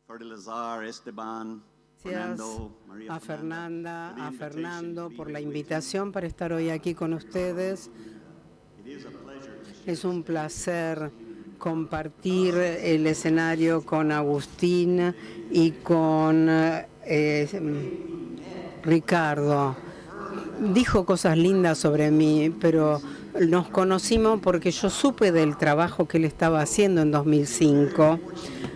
Fertilizar, Esteban, Gracias a Fernanda, a Fernando por la invitación para estar hoy aquí con ustedes. Es un placer compartir el escenario con Agustín y con Ricardo. Dijo cosas lindas sobre mí, pero nos conocimos porque yo supe del trabajo que él estaba haciendo en 2005.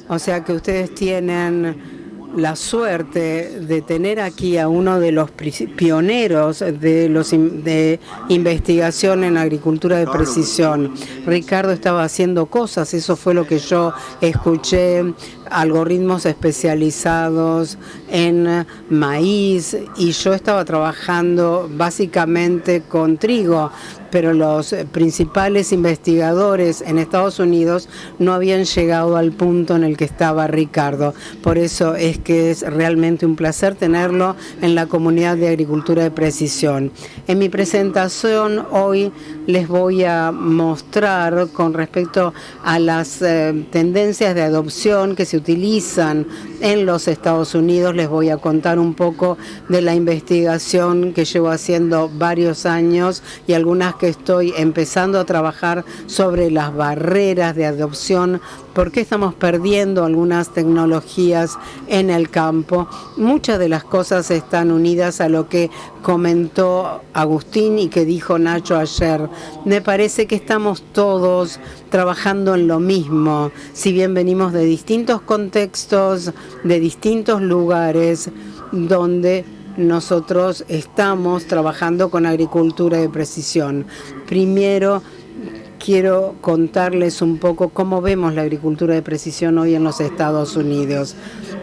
O sea que ustedes tienen la suerte de tener aquí a uno de los pioneros de investigación en agricultura de precisión. Ricardo estaba haciendo cosas, eso fue lo que yo escuché, algoritmos especializados en maíz, y yo estaba trabajando básicamente con trigo, pero los principales investigadores en Estados Unidos no habían llegado al punto en el que estaba Ricardo. Por eso es que es realmente un placer tenerlo en la comunidad de agricultura de precisión. En mi presentación hoy les voy a mostrar con respecto a las tendencias de adopción que se utilizan en los Estados Unidos. Les voy a contar un poco de la investigación que llevo haciendo varios años y algunas que estoy empezando a trabajar sobre las barreras de adopción, por qué estamos perdiendo algunas tecnologías en el campo. Muchas de las cosas están unidas a lo que comentó Agustín y que dijo Nacho ayer. Me parece que estamos todos trabajando en lo mismo, si bien venimos de distintos contextos, de distintos lugares donde nosotros estamos trabajando con agricultura de precisión. Primero, quiero contarles un poco cómo vemos la agricultura de precisión hoy en los Estados Unidos.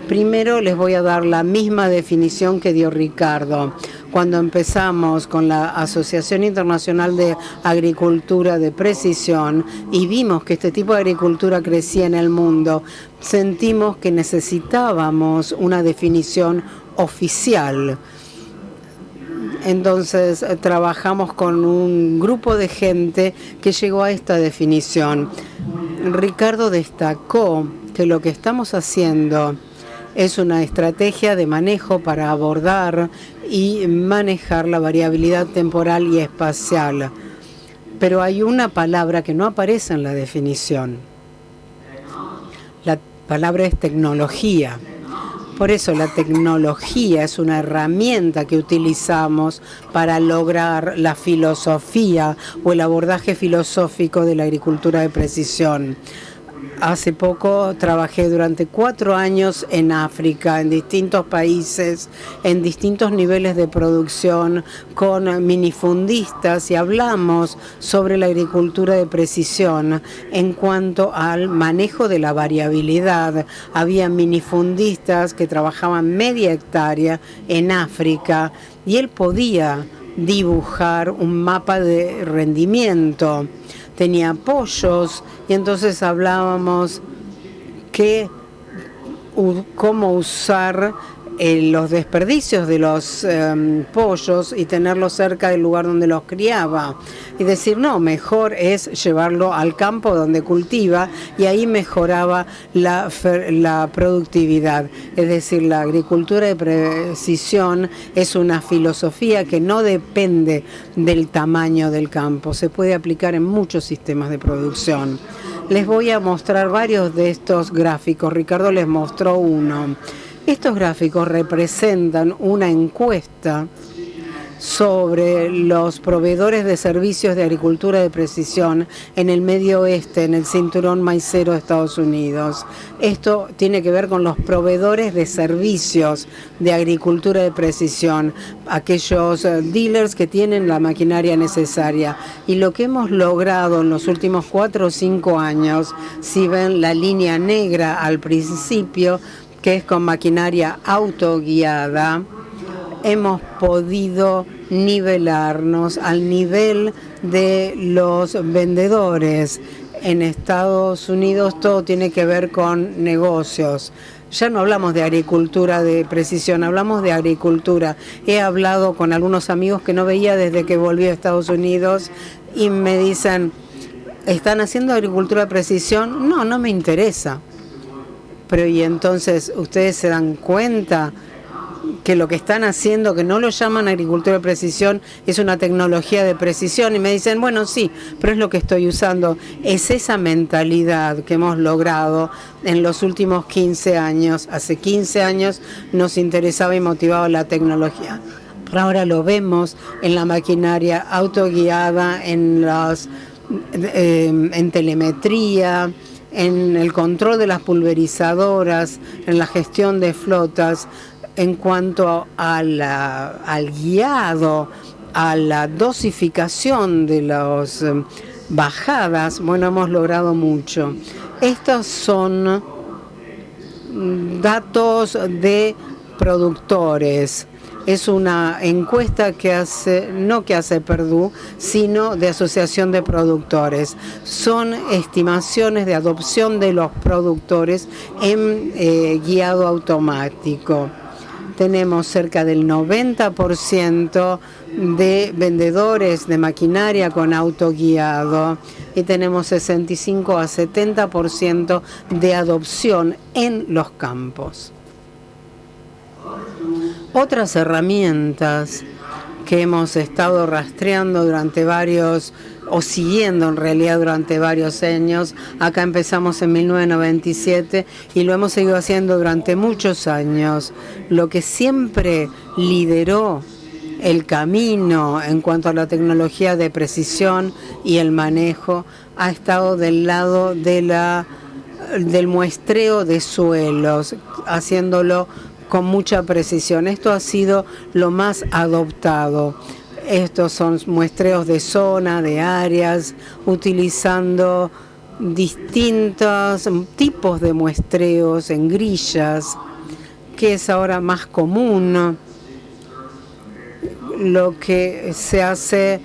Primero les voy a dar la misma definición que dio Ricardo. Cuando empezamos con la Asociación Internacional de Agricultura de Precisión y vimos que este tipo de agricultura crecía en el mundo, sentimos que necesitábamos una definición oficial. Entonces trabajamos con un grupo de gente que llegó a esta definición. Ricardo destacó que lo que estamos haciendo es una estrategia de manejo para abordar y manejar la variabilidad temporal y espacial. Pero hay una palabra que no aparece en la definición. La palabra es tecnología. Por eso la tecnología es una herramienta que utilizamos para lograr la filosofía o el abordaje filosófico de la agricultura de precisión. Hace poco trabajé durante 4 años en África, en distintos países, en distintos niveles de producción, con minifundistas, y hablamos sobre la agricultura de precisión en cuanto al manejo de la variabilidad. Había minifundistas que trabajaban media hectárea en África y él podía dibujar un mapa de rendimiento. Tenía pollos y entonces hablábamos cómo usar los desperdicios de los pollos y tenerlos cerca del lugar donde los criaba. Y decir, no, mejor es llevarlo al campo donde cultiva, y ahí mejoraba la productividad. Es decir, la agricultura de precisión es una filosofía que no depende del tamaño del campo. Se puede aplicar en muchos sistemas de producción. Les voy a mostrar varios de estos gráficos. Ricardo les mostró uno. Estos gráficos representan una encuesta sobre los proveedores de servicios de agricultura de precisión en el Medio Oeste, en el cinturón maicero de Estados Unidos. Esto tiene que ver con los proveedores de servicios de agricultura de precisión, aquellos dealers que tienen la maquinaria necesaria. Y lo que hemos logrado en los últimos 4 o 5 años, si ven la línea negra al principio, que es con maquinaria autoguiada, hemos podido nivelarnos al nivel de los vendedores. En Estados Unidos todo tiene que ver con negocios. Ya no hablamos de agricultura de precisión, hablamos de agricultura. He hablado con algunos amigos que no veía desde que volví a Estados Unidos y me dicen, ¿están haciendo agricultura de precisión? No, no me interesa. Pero y entonces ustedes se dan cuenta que lo que están haciendo, que no lo llaman agricultura de precisión, es una tecnología de precisión, y me dicen, bueno, sí, pero es lo que estoy usando. Es esa mentalidad que hemos logrado en los últimos 15 años. Hace 15 años nos interesaba y motivaba la tecnología. Pero ahora lo vemos en la maquinaria autoguiada, en telemetría, en el control de las pulverizadoras, en la gestión de flotas. En cuanto al guiado, a la dosificación de las bajadas, bueno, hemos logrado mucho. Estos son datos de productores. Es una encuesta que hace, no que hace Purdue, sino de Asociación de Productores. Son estimaciones de adopción de los productores en guiado automático. Tenemos cerca del 90% de vendedores de maquinaria con autoguiado y tenemos 65 a 70% de adopción en los campos. Otras herramientas que hemos estado rastreando durante o siguiendo en realidad durante varios años. Acá empezamos en 1997 y lo hemos seguido haciendo durante muchos años. Lo que siempre lideró el camino en cuanto a la tecnología de precisión y el manejo ha estado del lado del muestreo de suelos, haciéndolo con mucha precisión. Esto ha sido lo más adoptado. Estos son muestreos de zona, de áreas, utilizando distintos tipos de muestreos en grillas, que es ahora más común. Lo que se hace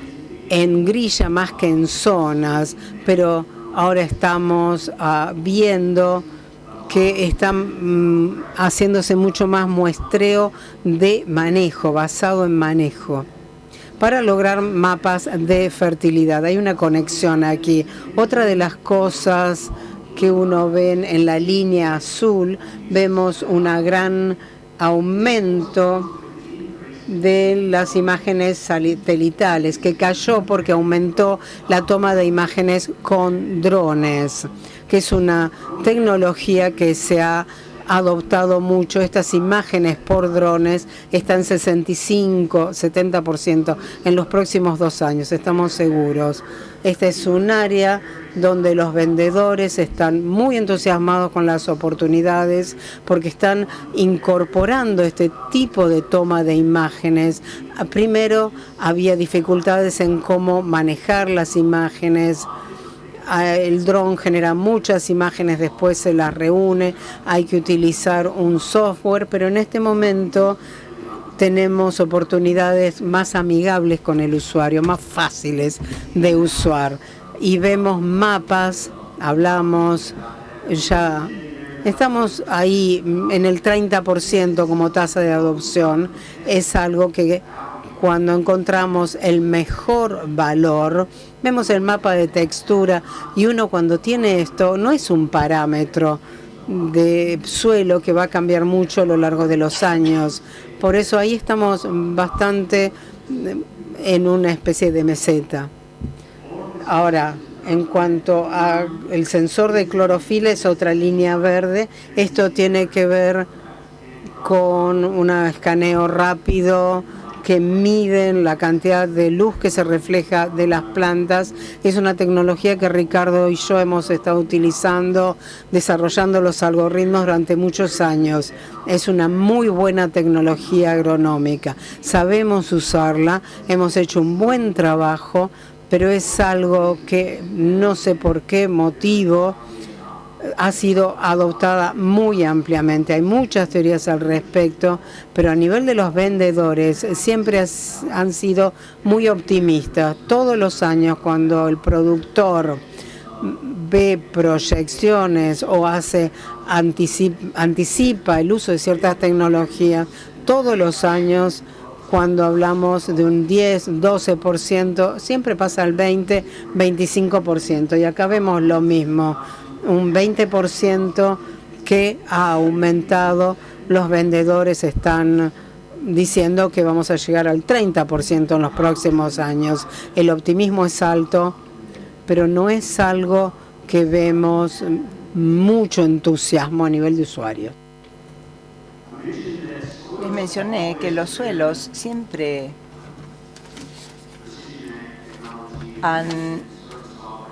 en grilla más que en zonas, pero ahora estamos viendo que están haciéndose mucho más muestreo de manejo, basado en manejo, para lograr mapas de fertilidad. Hay una conexión aquí. Otra de las cosas que uno ve en la línea azul, vemos un gran aumento de las imágenes satelitales, que cayó porque aumentó la toma de imágenes con drones, que es una tecnología que se ha adoptado mucho. Estas imágenes por drones están 65-70% en los próximos 2 años, estamos seguros. Este es un área donde los vendedores están muy entusiasmados con las oportunidades porque están incorporando este tipo de toma de imágenes. Primero había dificultades en cómo manejar las imágenes. El dron genera muchas imágenes, después se las reúne, hay que utilizar un software, pero en este momento tenemos oportunidades más amigables con el usuario, más fáciles de usar. Y vemos mapas, hablamos, ya estamos ahí en el 30% como tasa de adopción. Es algo que cuando encontramos el mejor valor, vemos el mapa de textura y uno cuando tiene esto no es un parámetro de suelo que va a cambiar mucho a lo largo de los años. Por eso ahí estamos bastante en una especie de meseta. Ahora, en cuanto a el sensor de clorofila, es otra línea verde. Esto tiene que ver con un escaneo rápido que miden la cantidad de luz que se refleja de las plantas. Es una tecnología que Ricardo y yo hemos estado utilizando, desarrollando los algoritmos durante muchos años. Es una muy buena tecnología agronómica. Sabemos usarla, hemos hecho un buen trabajo, pero es algo que no sé por qué motivo ha sido adoptada muy ampliamente. Hay muchas teorías al respecto, pero a nivel de los vendedores siempre han sido muy optimistas. Todos los años cuando el productor ve proyecciones o anticipa el uso de ciertas tecnologías, todos los años cuando hablamos de un 10-12%, siempre pasa al 20-25%. Y acá vemos lo mismo. Un 20% que ha aumentado. Los vendedores están diciendo que vamos a llegar al 30% en los próximos años. El optimismo es alto, pero no es algo que vemos mucho entusiasmo a nivel de usuario. Les mencioné que los suelos siempre han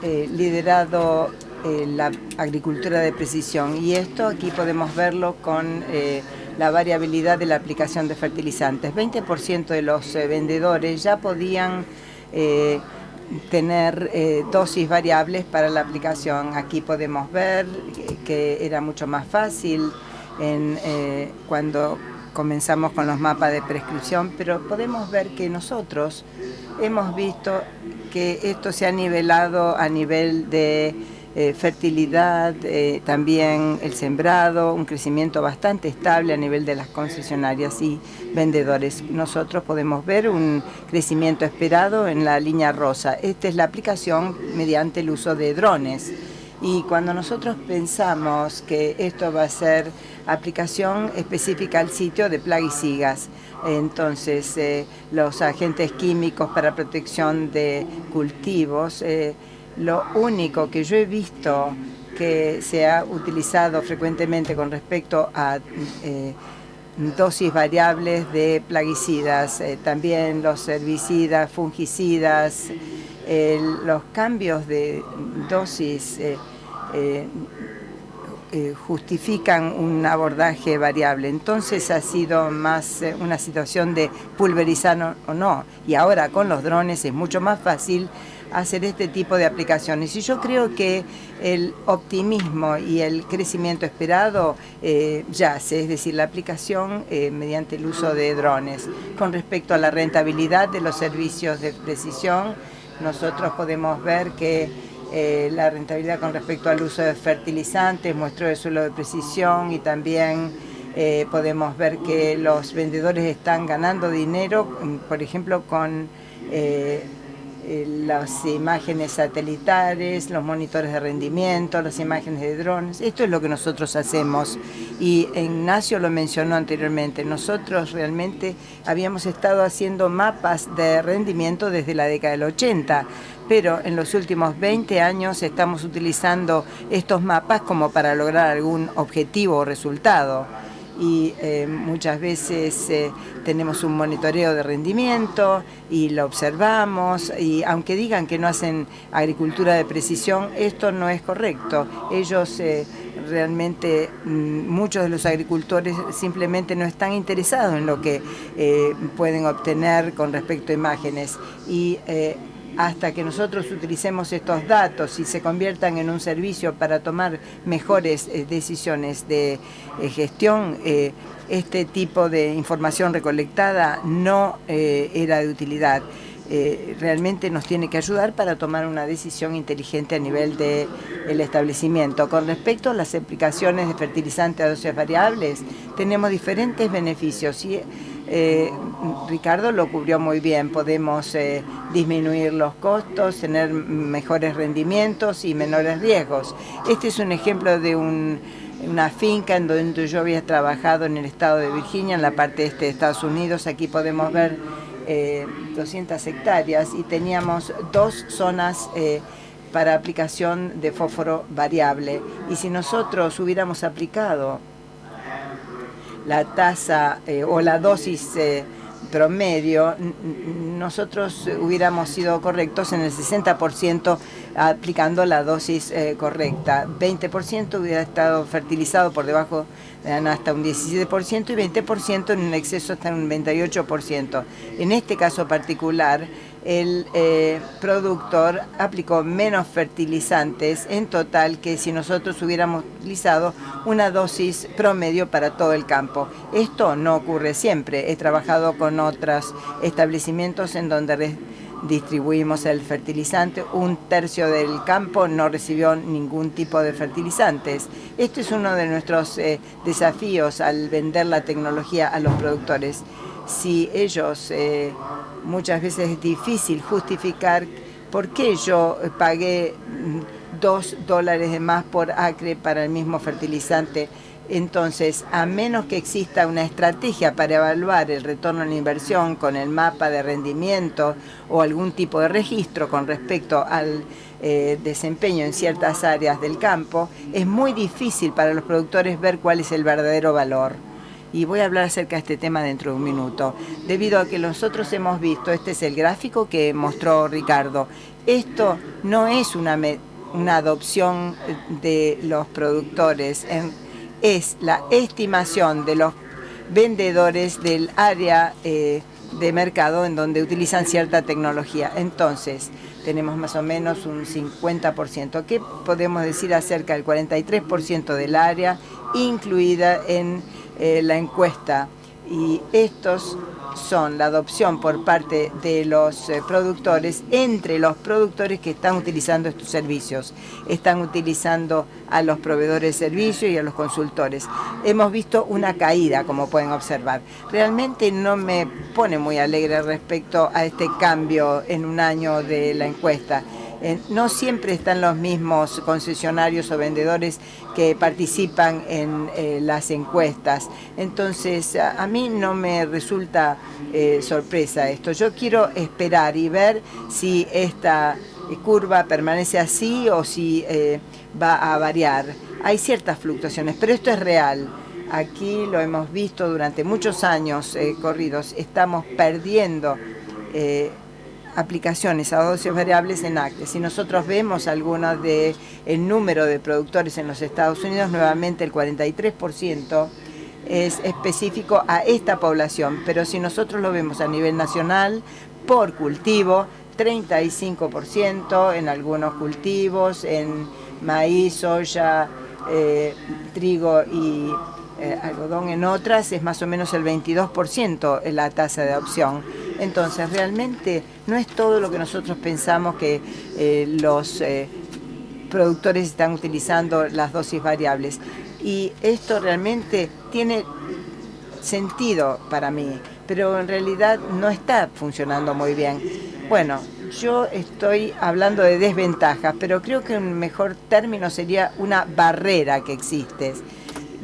liderado la agricultura de precisión, y esto aquí podemos verlo con la variabilidad de la aplicación de fertilizantes. 20% de los vendedores ya podían tener dosis variables para la aplicación. Aquí podemos ver que era mucho más fácil cuando comenzamos con los mapas de prescripción, pero podemos ver que nosotros hemos visto que esto se ha nivelado a nivel de fertilidad, también el sembrado, un crecimiento bastante estable a nivel de las concesionarias y vendedores. Nosotros podemos ver un crecimiento esperado en la línea rosa. Esta es la aplicación mediante el uso de drones. Y cuando nosotros pensamos que esto va a ser aplicación específica al sitio de plaguicidas, entonces los agentes químicos para protección de cultivos, lo único que yo he visto que se ha utilizado frecuentemente con respecto a dosis variables de plaguicidas, también los herbicidas, fungicidas, los cambios de dosis justifican un abordaje variable. Entonces ha sido más una situación de pulverizar o no. Y ahora con los drones es mucho más fácil hacer este tipo de aplicaciones. Y yo creo que el optimismo y el crecimiento esperado yace, es decir, la aplicación mediante el uso de drones. Con respecto a la rentabilidad de los servicios de precisión, nosotros podemos ver que la rentabilidad con respecto al uso de fertilizantes, muestreo de suelo de precisión, y también podemos ver que los vendedores están ganando dinero, por ejemplo, con las imágenes satelitales, los monitores de rendimiento, las imágenes de drones. Esto es lo que nosotros hacemos, y Ignacio lo mencionó anteriormente. Nosotros realmente habíamos estado haciendo mapas de rendimiento desde la década del 80, pero en los últimos 20 años estamos utilizando estos mapas como para lograr algún objetivo o resultado. Y muchas veces tenemos un monitoreo de rendimiento y lo observamos, y aunque digan que no hacen agricultura de precisión, esto no es correcto. Ellos realmente, muchos de los agricultores simplemente no están interesados en lo que pueden obtener con respecto a imágenes, y hasta que nosotros utilicemos estos datos y se conviertan en un servicio para tomar mejores decisiones de gestión, este tipo de información recolectada no era de utilidad. Realmente nos tiene que ayudar para tomar una decisión inteligente a nivel del establecimiento. Con respecto a las aplicaciones de fertilizantes a dosis variables, tenemos diferentes beneficios, y Ricardo lo cubrió muy bien. Podemos disminuir los costos, tener mejores rendimientos y menores riesgos. Este es un ejemplo de una finca en donde yo había trabajado en el estado de Virginia, en la parte este de Estados Unidos. Aquí podemos ver 200 hectáreas, y teníamos 2 zonas para aplicación de fósforo variable. Y si nosotros hubiéramos aplicado la tasa o la dosis promedio, nosotros hubiéramos sido correctos en el 60% aplicando la dosis correcta. 20% hubiera estado fertilizado por debajo hasta un 17%, y 20% en un exceso hasta un 98%. En este caso particular, el productor aplicó menos fertilizantes en total que si nosotros hubiéramos utilizado una dosis promedio para todo el campo. Esto no ocurre siempre. He trabajado con otros establecimientos en donde distribuimos el fertilizante. 1/3 del campo no recibió ningún tipo de fertilizantes. Este es uno de nuestros desafíos al vender la tecnología a los productores. Si ellos, muchas veces es difícil justificar por qué yo pagué $2 de más por acre para el mismo fertilizante. Entonces, a menos que exista una estrategia para evaluar el retorno en la inversión con el mapa de rendimiento o algún tipo de registro con respecto al desempeño en ciertas áreas del campo, es muy difícil para los productores ver cuál es el verdadero valor. Y voy a hablar acerca de este tema dentro de un minuto. Debido a que nosotros hemos visto, este es el gráfico que mostró Ricardo, esto no es una adopción de los productores, es la estimación de los vendedores del área de mercado en donde utilizan cierta tecnología. Entonces, tenemos más o menos un 50%. ¿Qué podemos decir acerca del 43% del área incluida en la encuesta? Y estos son la adopción por parte de los productores, entre los productores que están utilizando estos servicios. Están utilizando a los proveedores de servicios y a los consultores. Hemos visto una caída, como pueden observar. Realmente no me pone muy alegre respecto a este cambio en un año de la encuesta. No siempre están los mismos concesionarios o vendedores que participan en las encuestas. Entonces, a mí no me resulta sorpresa esto. Yo quiero esperar y ver si esta curva permanece así o si va a variar. Hay ciertas fluctuaciones, pero esto es real. Aquí lo hemos visto durante muchos años corridos. Estamos perdiendo aplicaciones a dosis variables en acres. Si nosotros vemos algunos del número de productores en los Estados Unidos, nuevamente el 43% es específico a esta población, pero si nosotros lo vemos a nivel nacional, por cultivo, 35% en algunos cultivos, en maíz, soya, trigo y algodón en otras, es más o menos el 22% la tasa de adopción. Entonces, realmente no es todo lo que nosotros pensamos que los productores están utilizando las dosis variables. Y esto realmente tiene sentido para mí, pero en realidad no está funcionando muy bien. Bueno, yo estoy hablando de desventajas, pero creo que un mejor término sería una barrera que existe.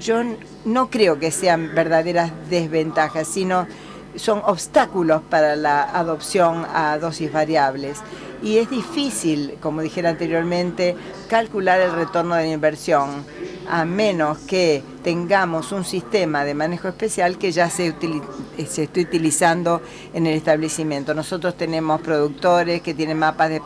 Yo no creo que sean verdaderas desventajas, sino son obstáculos para la adopción a dosis variables. Y es difícil, como dijera anteriormente, calcular el retorno de la inversión, a menos que tengamos un sistema de manejo especial que ya se esté utilizando en el establecimiento. Nosotros tenemos productores que tienen mapas de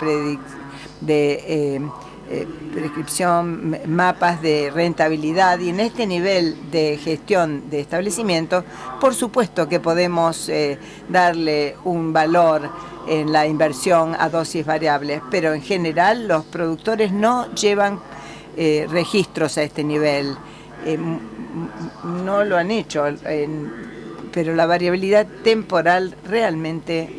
prescripción, mapas de rentabilidad, y en este nivel de gestión de establecimiento, por supuesto que podemos darle un valor en la inversión a dosis variables, pero en general los productores no llevan registros a este nivel, no lo han hecho, pero la variabilidad temporal realmente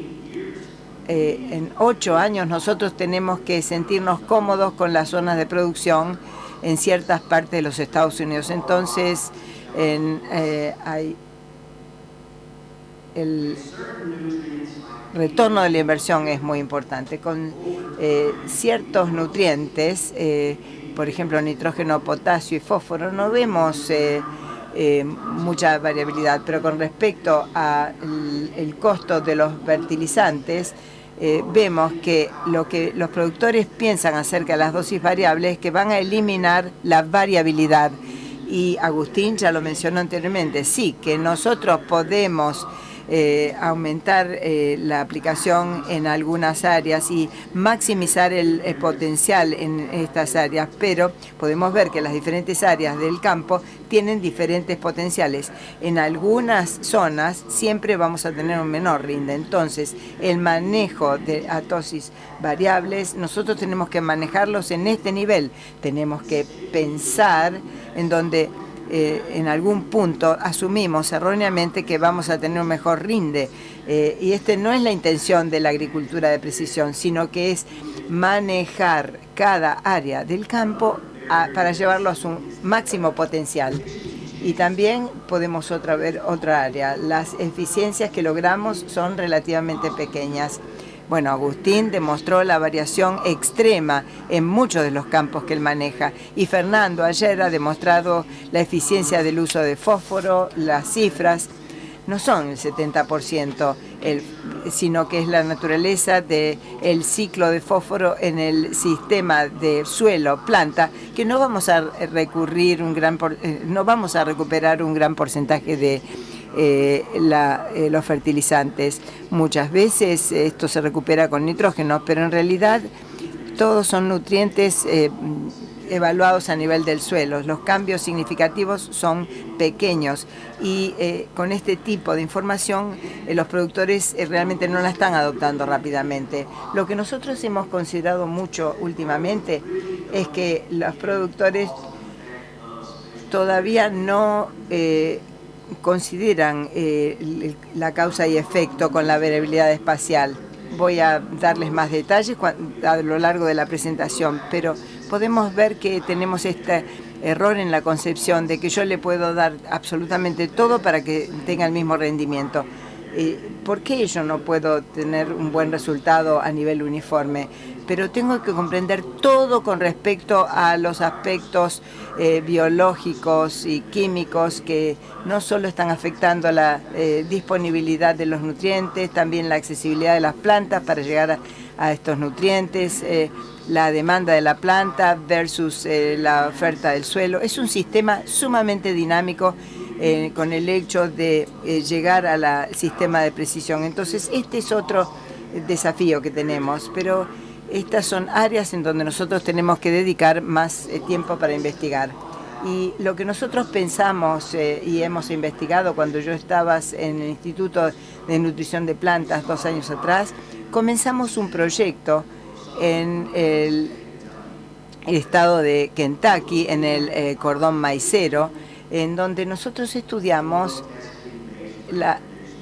en 8 años nosotros tenemos que sentirnos cómodos con las zonas de producción en ciertas partes de los Estados Unidos. Entonces, hay el retorno de la inversión es muy importante. Con ciertos nutrientes, por ejemplo, nitrógeno, potasio y fósforo, no vemos mucha variabilidad, pero con respecto al costo de los fertilizantes, vemos que lo que los productores piensan acerca de las dosis variables es que van a eliminar la variabilidad. Y Agustín ya lo mencionó anteriormente, sí, que nosotros podemos aumentar la aplicación en algunas áreas y maximizar el potencial en estas áreas, pero podemos ver que las diferentes áreas del campo tienen diferentes potenciales. En algunas zonas siempre vamos a tener un menor rinde. Entonces, el manejo de dosis variables, nosotros tenemos que manejarlos en este nivel. Tenemos que pensar en donde en algún punto asumimos erróneamente que vamos a tener un mejor rinde. Y no es la intención de la agricultura de precisión, sino que es manejar cada área del campo para llevarlo a su máximo potencial. Y también podemos ver otra área. Las eficiencias que logramos son relativamente pequeñas. Bueno, Agustín demostró la variación extrema en muchos de los campos que él maneja. Y Fernando ayer ha demostrado la eficiencia del uso de fósforo. Las cifras no son el 70%, sino que es la naturaleza del ciclo de fósforo en el sistema de suelo-planta, que no vamos a no vamos a recuperar un gran porcentaje de los fertilizantes. Muchas veces esto se recupera con nitrógeno, pero en realidad todos son nutrientes evaluados a nivel del suelo. Los cambios significativos son pequeños y con este tipo de información los productores realmente no la están adoptando rápidamente. Lo que nosotros hemos considerado mucho últimamente es que los productores todavía no consideran la causa y efecto con la variabilidad espacial. Voy a darles más detalles a lo largo de la presentación, pero podemos ver que tenemos este error en la concepción de que yo le puedo dar absolutamente todo para que tenga el mismo rendimiento. ¿Por qué yo no puedo tener un buen resultado a nivel uniforme? Pero tengo que comprender todo con respecto a los aspectos biológicos y químicos que no solo están afectando la disponibilidad de los nutrientes, también la accesibilidad de las plantas para llegar a estos nutrientes, la demanda de la planta versus la oferta del suelo. Es un sistema sumamente dinámico con el hecho de llegar al sistema de precisión. Entonces, este es otro desafío que tenemos, pero estas son áreas en donde nosotros tenemos que dedicar más tiempo para investigar. Y lo que nosotros pensamos y hemos investigado cuando yo estaba en el Instituto de Nutrición de Plantas 2 años atrás, comenzamos un proyecto en el estado de Kentucky, en el cordón maicero, en donde nosotros estudiamos las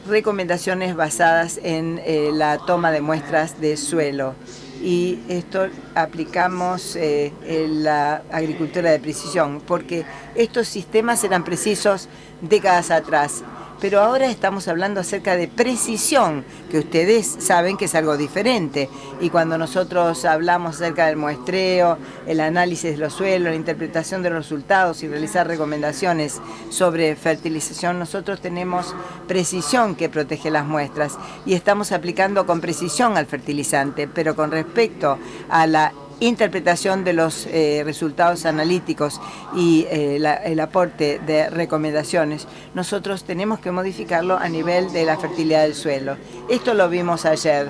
recomendaciones basadas en la toma de muestras de suelo. Y esto aplicamos en la agricultura de precisión, porque estos sistemas eran precisos décadas atrás. Pero ahora estamos hablando acerca de precisión, que ustedes saben que es algo diferente. Y cuando nosotros hablamos acerca del muestreo, el análisis de los suelos, la interpretación de los resultados y realizar recomendaciones sobre fertilización, nosotros tenemos precisión que protege las muestras y estamos aplicando con precisión al fertilizante, pero con respecto a la interpretación de los resultados analíticos y el aporte de recomendaciones, nosotros tenemos que modificarlo a nivel de la fertilidad del suelo. Esto lo vimos ayer,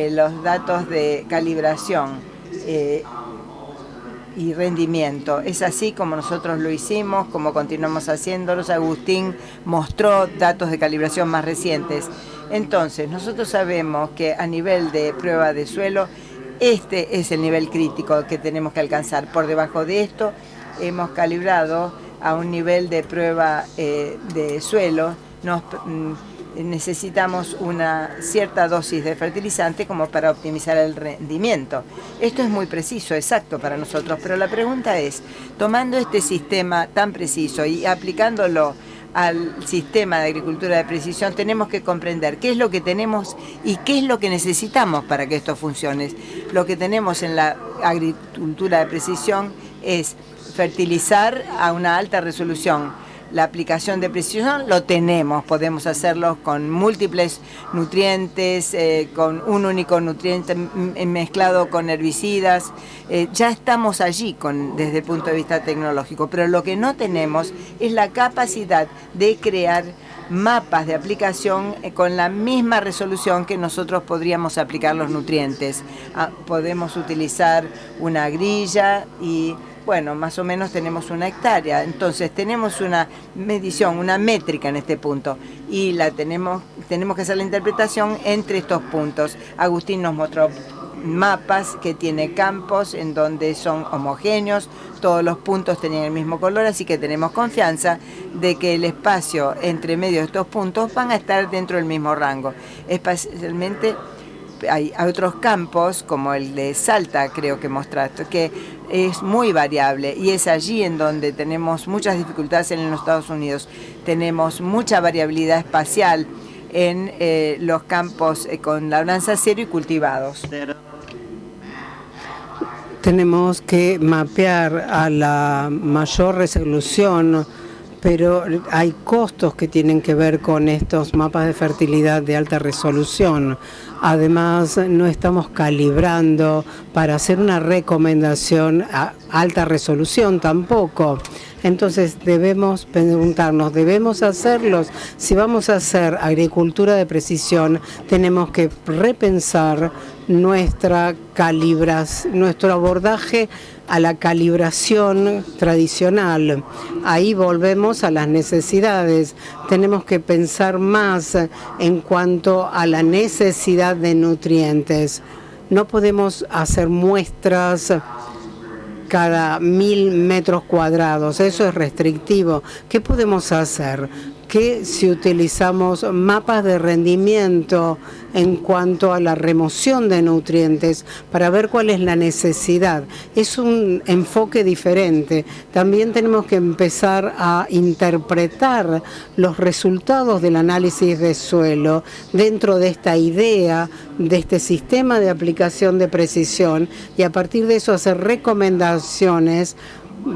los datos de calibración y rendimiento. Es así como nosotros lo hicimos, como continuamos haciéndolos. Agustín mostró datos de calibración más recientes. Entonces, nosotros sabemos que a nivel de prueba de suelo, este es el nivel crítico que tenemos que alcanzar. Por debajo de esto hemos calibrado a un nivel de prueba de suelo. Necesitamos una cierta dosis de fertilizante como para optimizar el rendimiento. Esto es muy preciso, exacto para nosotros, pero la pregunta es, tomando este sistema tan preciso y aplicándolo al sistema de agricultura de precisión, tenemos que comprender qué es lo que tenemos y qué es lo que necesitamos para que esto funcione. Lo que tenemos en la agricultura de precisión es fertilizar a una alta resolución. La aplicación de precisión lo tenemos, podemos hacerlo con múltiples nutrientes, con un único nutriente mezclado con herbicidas. Ya estamos allí desde el punto de vista tecnológico, pero lo que no tenemos es la capacidad de crear mapas de aplicación con la misma resolución que nosotros podríamos aplicar los nutrientes. Podemos utilizar una grilla y bueno, más o menos tenemos 1 hectárea, entonces tenemos una medición, una métrica en este punto y tenemos que hacer la interpretación entre estos puntos. Agustín nos mostró mapas que tiene campos en donde son homogéneos, todos los puntos tenían el mismo color, así que tenemos confianza de que el espacio entre medio de estos puntos van a estar dentro del mismo rango. Especialmente hay otros campos, como el de Salta, creo que mostraste, que es muy variable y es allí en donde tenemos muchas dificultades en los Estados Unidos. Tenemos mucha variabilidad espacial en los campos con labranza cero y cultivados. Tenemos que mapear a la mayor resolución, pero hay costos que tienen que ver con estos mapas de fertilidad de alta resolución. Además, no estamos calibrando para hacer una recomendación a alta resolución tampoco. Entonces debemos preguntarnos, ¿debemos hacerlos? Si vamos a hacer agricultura de precisión, tenemos que repensar nuestro abordaje a la calibración tradicional. Ahí volvemos a las necesidades. Tenemos que pensar más en cuanto a la necesidad de nutrientes. No podemos hacer muestras cada 1000 metros cuadrados. Eso es restrictivo. ¿Qué podemos hacer? Que si utilizamos mapas de rendimiento en cuanto a la remoción de nutrientes para ver cuál es la necesidad. Es un enfoque diferente. También tenemos que empezar a interpretar los resultados del análisis de suelo dentro de esta idea, de este sistema de aplicación de precisión, y a partir de eso hacer recomendaciones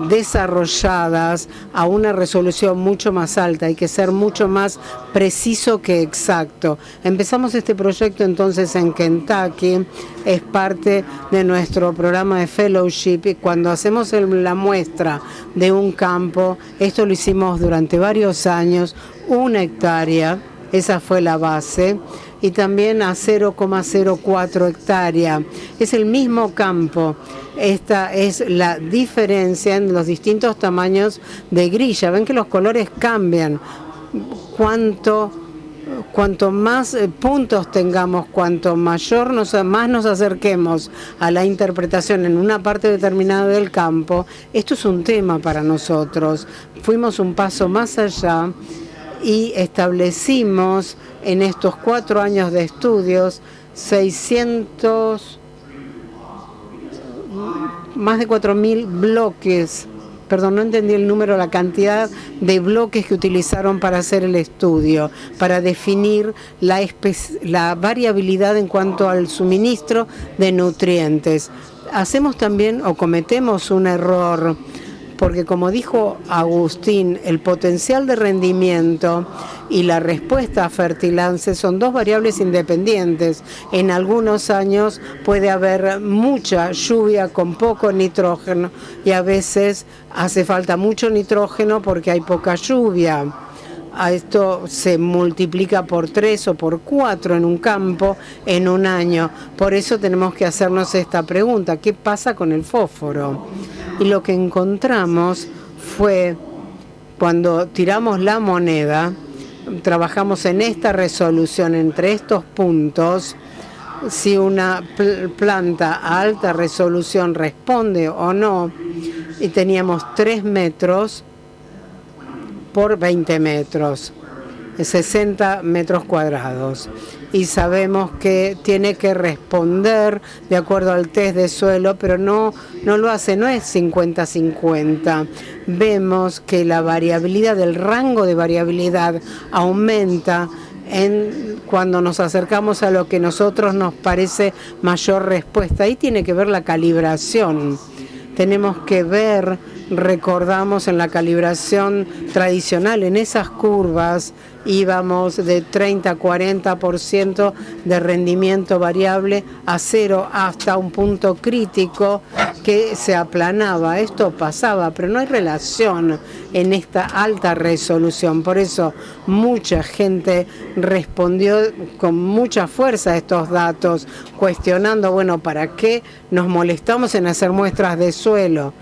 desarrolladas a una resolución mucho más alta. Hay que ser mucho más preciso que exacto. Empezamos este proyecto entonces en Kentucky, es parte de nuestro programa de fellowship, y cuando hacemos la muestra de un campo, esto lo hicimos durante varios años, 1 hectárea, esa fue la base, y también a 0,04 hectárea. Es el mismo campo. Esta es la diferencia en los distintos tamaños de grilla. Ven que los colores cambian. Cuanto más puntos tengamos, cuanto más nos acerquemos a la interpretación en una parte determinada del campo, esto es un tema para nosotros. Fuimos un paso más allá y establecimos en estos 4 años de estudios más de 4000 bloques. Perdón, no entendí el número, la cantidad de bloques que utilizaron para hacer el estudio, para definir la variabilidad en cuanto al suministro de nutrientes. Hacemos también o cometemos un error, porque como dijo Agustín, el potencial de rendimiento y la respuesta a fertilante son 2 variables independientes. En algunos años puede haber mucha lluvia con poco nitrógeno y a veces hace falta mucho nitrógeno porque hay poca lluvia. Esto se multiplica por 3 o por 4 en un campo en un año. Por eso tenemos que hacernos esta pregunta: ¿qué pasa con el fósforo? Y lo que encontramos fue, cuando tiramos la moneda, trabajamos en esta resolución entre estos puntos, si una planta a alta resolución responde o no, y teníamos 3 metros por 20 metros, 60 metros cuadrados. Y sabemos que tiene que responder de acuerdo al test de suelo, pero no lo hace, no es 50-50. Vemos que la variabilidad, el rango de variabilidad aumenta cuando nos acercamos a lo que a nosotros nos parece mayor respuesta. Ahí tiene que ver la calibración. Tenemos que ver, recordamos en la calibración tradicional, en esas curvas íbamos de 30 a 40% de rendimiento variable a 0 hasta un punto crítico que se aplanaba. Esto pasaba, pero no hay relación en esta alta resolución. Por eso mucha gente respondió con mucha fuerza a estos datos, cuestionando, bueno, ¿para qué nos molestamos en hacer muestras de suelo?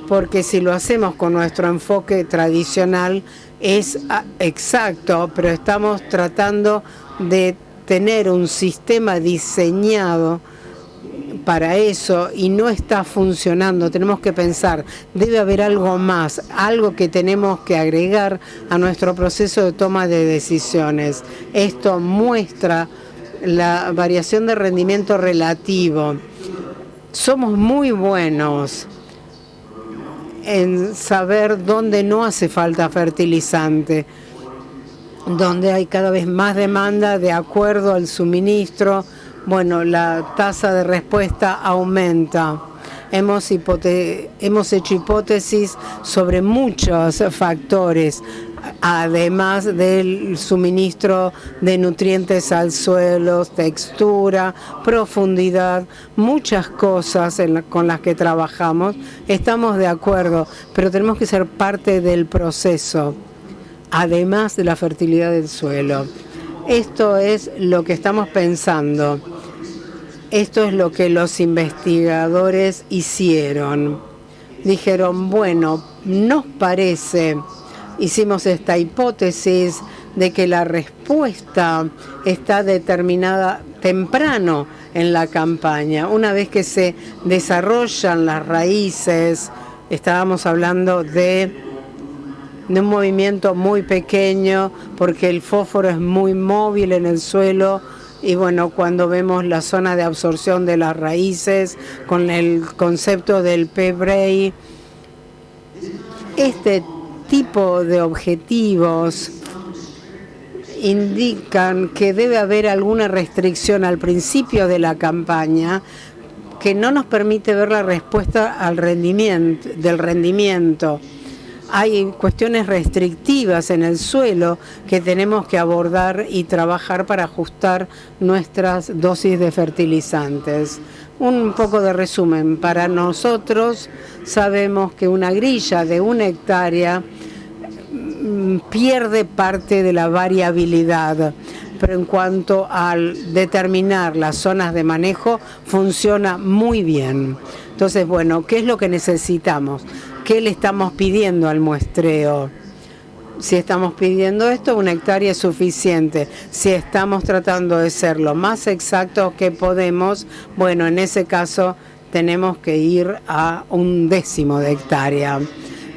Porque si lo hacemos con nuestro enfoque tradicional es exacto, pero estamos tratando de tener un sistema diseñado para eso y no está funcionando. Tenemos que pensar, debe haber algo más, algo que tenemos que agregar a nuestro proceso de toma de decisiones. Esto muestra la variación de rendimiento relativo. Somos muy buenos en saber dónde no hace falta fertilizante. donde hay cada vez más demanda de acuerdo al suministro, bueno, la tasa de respuesta aumenta. Hemos hecho hipótesis sobre muchos factores, además del suministro de nutrientes al suelo, textura, profundidad, muchas cosas con las que trabajamos. Estamos de acuerdo, pero tenemos que ser parte del proceso, además de la fertilidad del suelo. Esto es lo que estamos pensando. Esto es lo que los investigadores hicieron. Dijeron, bueno, nos parece, hicimos esta hipótesis de que la respuesta está determinada temprano en la campaña. Una vez que se desarrollan las raíces, estábamos hablando de un movimiento muy pequeño, porque el fósforo es muy móvil en el suelo. Y bueno, cuando vemos la zona de absorción de las raíces con el concepto del P-Bray, este tipo de objetivos indican que debe haber alguna restricción al principio de la campaña que no nos permite ver la respuesta al rendimiento. Hay cuestiones restrictivas en el suelo que tenemos que abordar y trabajar para ajustar nuestras dosis de fertilizantes. Un poco de resumen. Para nosotros sabemos que una grilla de 1 hectárea pierde parte de la variabilidad, pero en cuanto al determinar las zonas de manejo funciona muy bien. Entonces, bueno, ¿qué es lo que necesitamos? ¿Qué le estamos pidiendo al muestreo? Si estamos pidiendo esto, 1 hectárea es suficiente. Si estamos tratando de ser lo más exactos que podemos, bueno, en ese caso tenemos que ir a 1/10 de hectárea.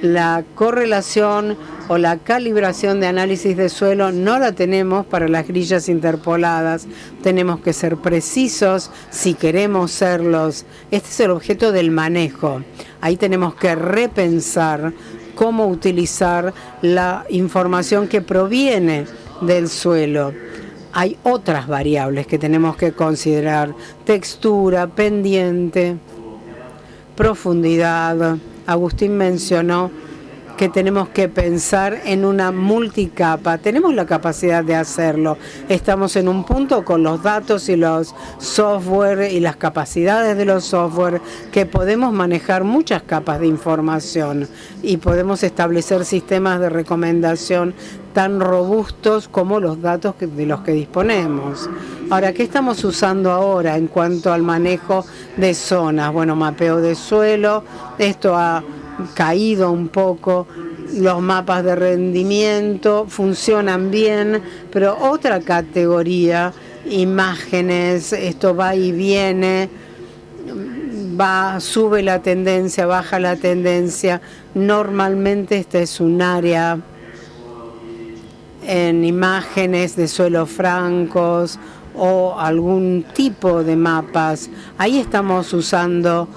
La correlación o la calibración de análisis de suelo no la tenemos para las grillas interpoladas. Tenemos que ser precisos si queremos serlos. Este es el objeto del manejo. Ahí tenemos que repensar cómo utilizar la información que proviene del suelo. Hay otras variables que tenemos que considerar: textura, pendiente, profundidad. Agustín mencionó que tenemos que pensar en una multicapa. Tenemos la capacidad de hacerlo. Estamos en un punto con los datos y los software y las capacidades de los software que podemos manejar muchas capas de información y podemos establecer sistemas de recomendación tan robustos como los datos de los que disponemos. Ahora, ¿qué estamos usando ahora en cuanto al manejo de zonas? Bueno, mapeo de suelo. Esto ha caído un poco. Los mapas de rendimiento funcionan bien, pero otra categoría, imágenes, esto va y viene, sube la tendencia, baja la tendencia. Normalmente esta es un área en imágenes de suelos francos o algún tipo de mapas. Ahí estamos usando,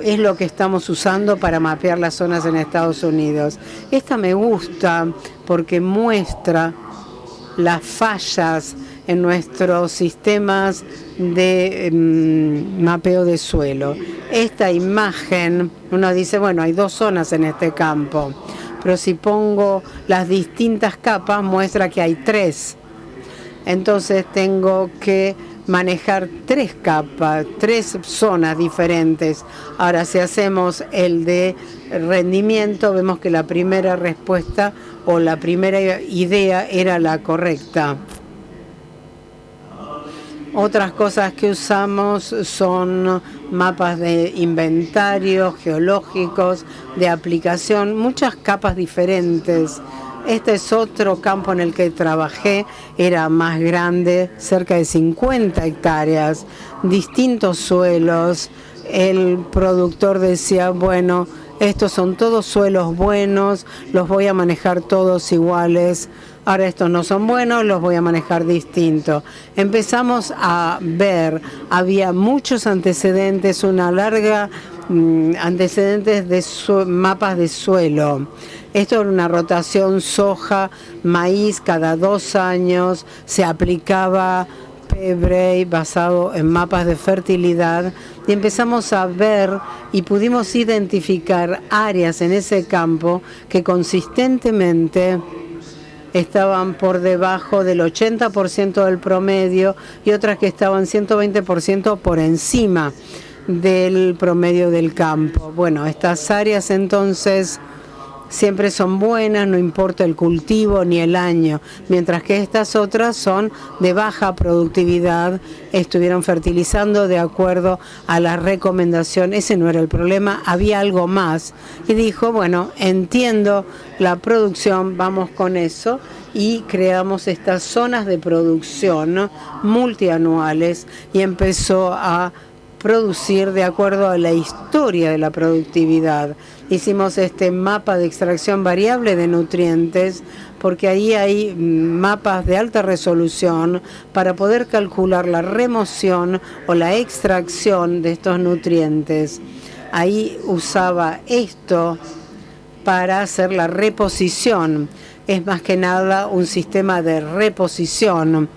es lo que estamos usando para mapear las zonas en Estados Unidos. Esta me gusta porque muestra las fallas en nuestros sistemas de mapeo de suelo. Esta imagen, uno dice, bueno, hay 2 zonas en este campo, pero si pongo las distintas capas, muestra que hay 3. Entonces tengo que manejar 3 capas, 3 zonas diferentes. Ahora, si hacemos el de rendimiento, vemos que la primera respuesta o la primera idea era la correcta. Otras cosas que usamos son mapas de inventario, geológicos, de aplicación, muchas capas diferentes. Este es otro campo en el que trabajé, era más grande, cerca de 50 hectáreas, distintos suelos. El productor decía, bueno, estos son todos suelos buenos, los voy a manejar todos iguales. Ahora estos no son buenos, los voy a manejar distinto. Empezamos a ver, había muchos antecedentes, una larga antecedentes de mapas de suelo. Esto era una rotación soja, maíz cada 2 años, se aplicaba P-Bray basado en mapas de fertilidad y empezamos a ver y pudimos identificar áreas en ese campo que consistentemente estaban por debajo del 80% del promedio y otras que estaban 120% por encima del promedio del campo. Bueno, estas áreas entonces siempre son buenas, no importa el cultivo ni el año, mientras que estas otras son de baja productividad, estuvieron fertilizando de acuerdo a la recomendación. Ese no era el problema, había algo más. Y dijo, bueno, entiendo la producción, vamos con eso. Y creamos estas zonas de producción multianuales y empezó a producir de acuerdo a la historia de la productividad. Hicimos este mapa de extracción variable de nutrientes porque ahí hay mapas de alta resolución para poder calcular la remoción o la extracción de estos nutrientes. Ahí usaba esto para hacer la reposición. Es más que nada un sistema de reposición.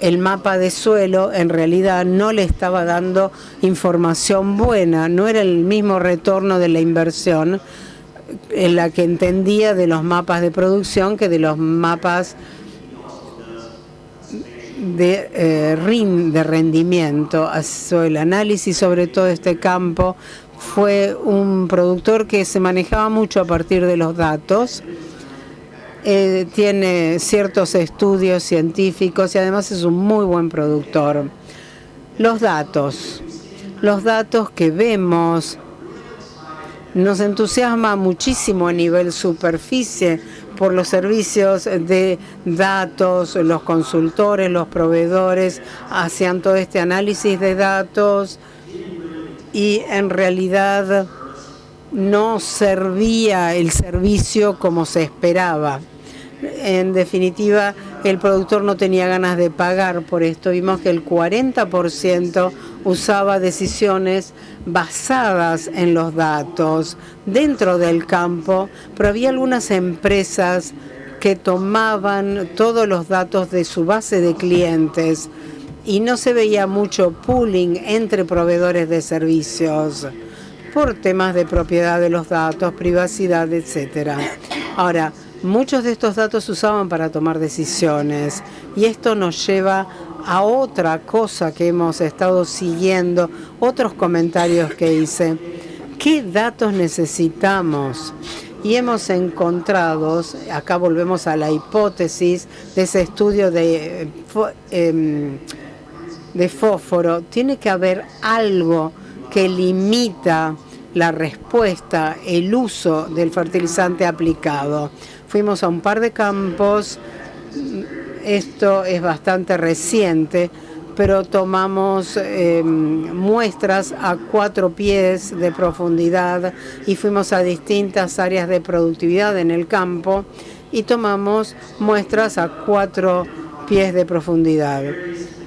El mapa de suelo en realidad no le estaba dando información buena, no era el mismo retorno de la inversión en la que entendía de los mapas de producción que de los mapas de rendimiento. El análisis sobre todo este campo fue un productor que se manejaba mucho a partir de los datos. Tiene ciertos estudios científicos y además es un muy buen productor. Los datos que vemos nos entusiasma muchísimo a nivel superficie por los servicios de datos, los consultores, los proveedores hacían todo este análisis de datos y en realidad no servía el servicio como se esperaba. En definitiva, el productor no tenía ganas de pagar por esto. Vimos que el 40% usaba decisiones basadas en los datos dentro del campo, pero había algunas empresas que tomaban todos los datos de su base de clientes y no se veía mucho pooling entre proveedores de servicios por temas de propiedad de los datos, privacidad, etcétera. Ahora, muchos de estos datos se usaban para tomar decisiones y esto nos lleva a otra cosa que hemos estado siguiendo, otros comentarios que hice. ¿Qué datos necesitamos? Y hemos encontrado, acá volvemos a la hipótesis de ese estudio de fósforo, tiene que haber algo que limita la respuesta, el uso del fertilizante aplicado. Fuimos a un par de campos, esto es bastante reciente, pero tomamos muestras a 4 pies de profundidad y fuimos a distintas áreas de productividad en el campo y tomamos muestras a 4 pies de profundidad.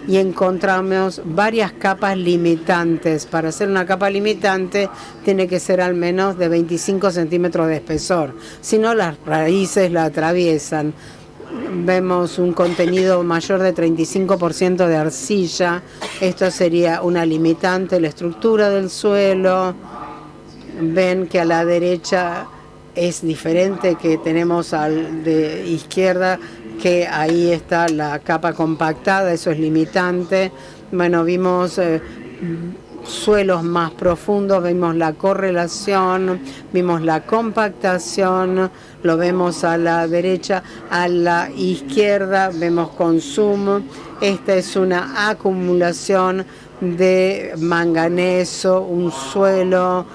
Y encontramos varias capas limitantes. Para hacer una capa limitante tiene que ser al menos de 25 centímetros de espesor, si no las raíces la atraviesan. Vemos un contenido mayor de 35% de arcilla, esto sería una limitante, la estructura del suelo. Ven que a la derecha es diferente, que tenemos al de izquierda, que ahí está la capa compactada, eso es limitante. Bueno, vimos suelos más profundos, vimos la correlación, vimos la compactación, lo vemos a la derecha, a la izquierda vemos consumo. Esta es una acumulación de manganeso, un suelo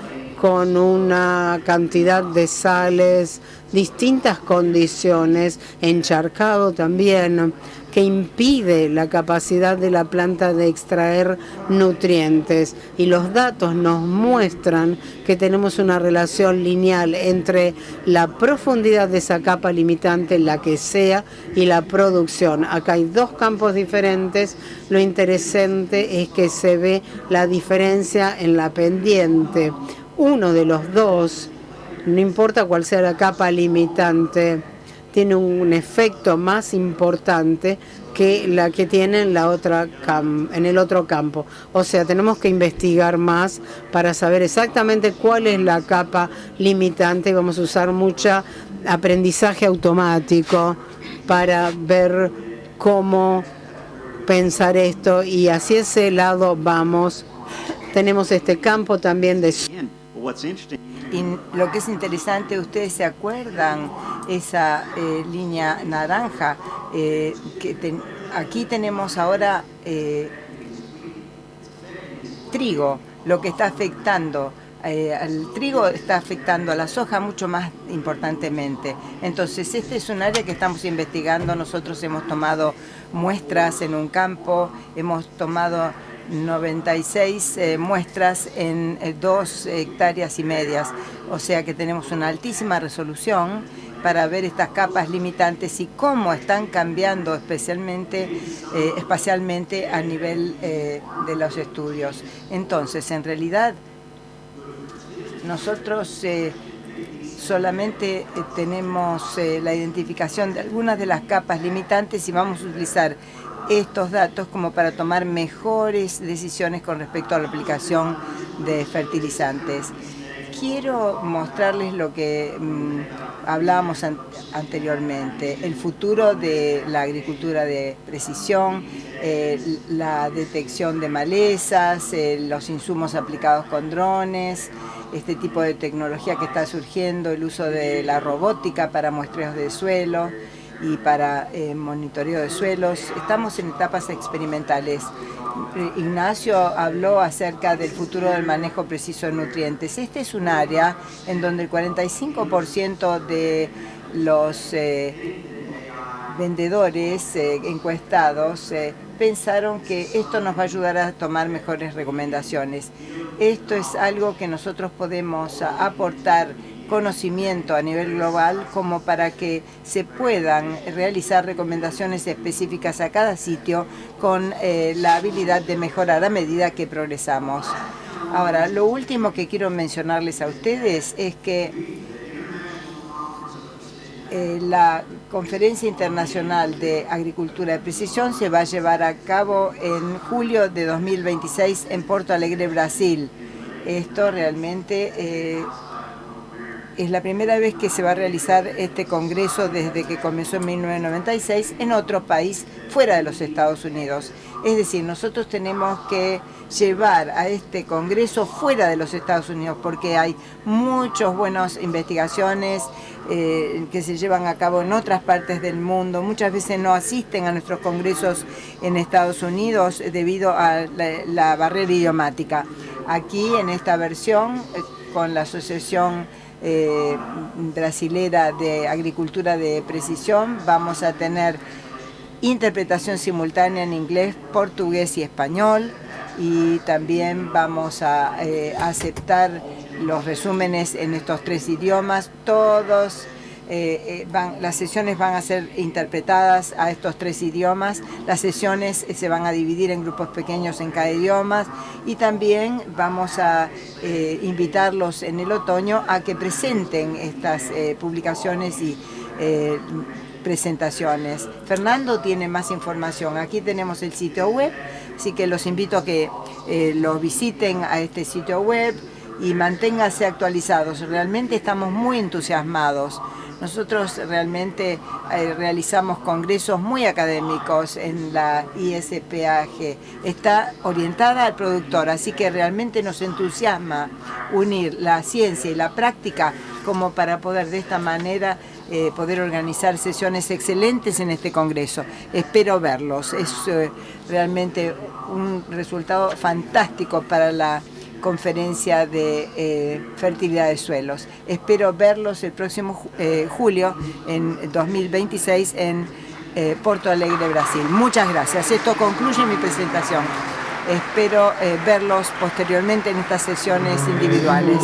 con una cantidad de sales, distintas condiciones, encharcado también, que impide la capacidad de la planta de extraer nutrientes. Y los datos nos muestran que tenemos una relación lineal entre la profundidad de esa capa limitante, la que sea, y la producción. Acá hay dos campos diferentes. Lo interesante es que se ve la diferencia en la pendiente. Uno de los dos, no importa cuál sea la capa limitante, tiene un efecto más importante que la que tiene en en el otro campo. O sea, tenemos que investigar más para saber exactamente cuál es la capa limitante y vamos a usar mucho aprendizaje automático para ver cómo pensar esto, y hacia ese lado vamos. Tenemos este campo también de... What's interesting. Y lo que es interesante, ustedes se acuerdan esa línea naranja, aquí tenemos ahora trigo, lo que está afectando. Al trigo está afectando a la soja mucho más importantemente. Entonces, este es un área que estamos investigando. Nosotros hemos tomado muestras en un campo, hemos tomado 96 muestras en 2,5 hectáreas, o sea que tenemos una altísima resolución para ver estas capas limitantes y cómo están cambiando espacialmente a nivel de los estudios. Entonces, en realidad, nosotros solamente tenemos la identificación de algunas de las capas limitantes y vamos a utilizar estos datos como para tomar mejores decisiones con respecto a la aplicación de fertilizantes. Quiero mostrarles lo que hablábamos anteriormente, el futuro de la agricultura de precisión, la detección de malezas, los insumos aplicados con drones, este tipo de tecnología que está surgiendo, el uso de la robótica para muestreos de suelo y para monitoreo de suelos. Estamos en etapas experimentales. Ignacio habló acerca del futuro del manejo preciso de nutrientes. Este es un área en donde el 45% de los vendedores encuestados pensaron que esto nos va a ayudar a tomar mejores recomendaciones. Esto es algo que nosotros podemos aportar conocimiento a nivel global como para que se puedan realizar recomendaciones específicas a cada sitio con la habilidad de mejorar a medida que progresamos. Ahora, lo último que quiero mencionarles a ustedes es que la Conferencia Internacional de Agricultura de Precisión se va a llevar a cabo en julio de 2026 en Porto Alegre, Brasil. Esto realmente es la primera vez que se va a realizar este congreso desde que comenzó en 1996 en otro país fuera de los Estados Unidos. Es decir, nosotros tenemos que llevar a este congreso fuera de los Estados Unidos porque hay muchas buenas investigaciones que se llevan a cabo en otras partes del mundo. Muchas veces no asisten a nuestros congresos en Estados Unidos debido a la barrera idiomática. Aquí en esta versión con la Asociación Brasilera de Agricultura de Precisión vamos a tener interpretación simultánea en inglés, portugués y español, y también vamos a aceptar los resúmenes en estos 3 idiomas. Las sesiones van a ser interpretadas a estos 3 idiomas. Las sesiones se van a dividir en grupos pequeños en cada idioma y también vamos a invitarlos en el otoño a que presenten estas publicaciones y presentaciones. Fernando tiene más información. Aquí tenemos el sitio web, así que los invito a que lo visiten a este sitio web y manténganse actualizados. Realmente estamos muy entusiasmados. Nosotros realmente realizamos congresos muy académicos en la ISPAG. Está orientada al productor, así que realmente nos entusiasma unir la ciencia y la práctica como para poder de esta manera poder organizar sesiones excelentes en este congreso. Espero verlos. Es realmente un resultado fantástico para la conferencia de fertilidad de suelos. Espero verlos el próximo julio, en 2026, en Porto Alegre, Brasil. Muchas gracias. Esto concluye mi presentación. Espero verlos posteriormente en estas sesiones individuales.